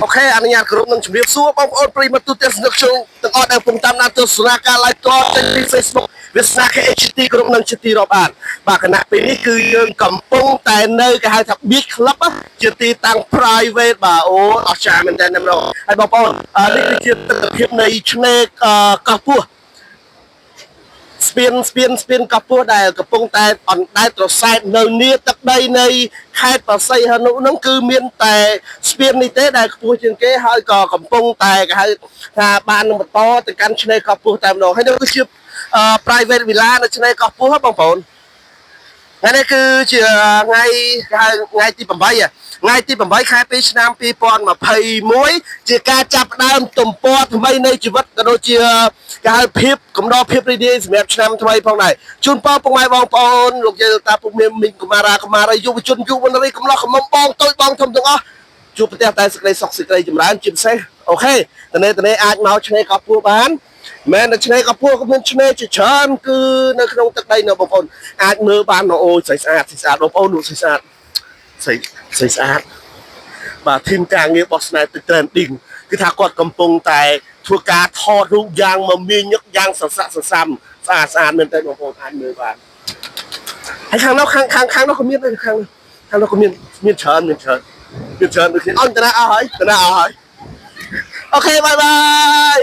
អូខេអនុញ្ញាតគោរពនឹងជម្រាបសួរបងប្អូនប្រិយមិត្តទូទាំងសនុកជុំទាំងអស់ដែលកំពុងតាមដានទស្សនាការ live តចេញពី Facebook វាសនា KHT គ្រប់នឹងជាទីរាប់អានបាទគណៈពេលនេះគឺយើងកំពុងតែនៅគេហៅថា Beach Club ជាទីតាំង private បាទអូអស្ចារ្យមែនតើម្ដងហើយបងប្អូននេះគឺជាទស្សនវិជ្ជានៃឆ្នេរកោះពស់ស្ពានកោះពស់ដែលកំពុងតែអណ្ដែតត្រសែកនៅនីទឹកដីនៃខេត្តបរសៃហនុហ្នឹងគឺមានតែស្ពាននេះទេដែលខ្ពស់ជាងគេហើយក៏កំពុងតែគេហៅថាបាននឹងបន្តទៅកាន់ឆ្នេរកោះពស់តែម្ដងហើយនេះគឺជាprivate villa នៅឆ្នេរកោះពស់បងប្អូនថ្ងៃនេះគឺជាថ្ងៃទី8ថ្ងៃទី8ខែ2ឆ្នាំ2021ជាការចាប់ផ្ដើមទំព័រថ្មីនៃជីវិតក៏ដូចជាគេហៅភាពកំដរភាពរីករាយសម្រាប់ឆ្នាំថ្មីផងដែរជូនពរពុកម៉ែបងប្អូនលោកយាយតាពុកមីមីងកុមារាយុវជនយុវនារីកំឡោះកំមុំបងតូចបងធំទាំងអស់ជួបប្រទះតែសេចក្តីសុខសេចក្តីចម្រើនជាពិសេសអូខេតនេអាចមកឆ្នេរកោះពស់បានមែននៅឆ្នេរកោះពស់ក៏មានឆ្នេរជាច្រើនគឺនៅក្នុងទឹកដីនៅបងប្អូនអាចមើលបានអូស្រីស្អាតបងប្អូនស្រីស្អាតស្អាតបាទធីមការងាររបស់ Sniper Trending គឺថាគាត់កំពុងតែធ្វើការថតរូបយ៉ាងមមាញឹកយ៉ាងសស័កសសាំស្អាតមែនតើបងប្អូនអាចមើលបានហើយខាងនោះខាងនោះក៏មានដែរខាងនោះក៏មានច្រើនដូចគ្នាអញតាអស់ហើយអូខេបាយ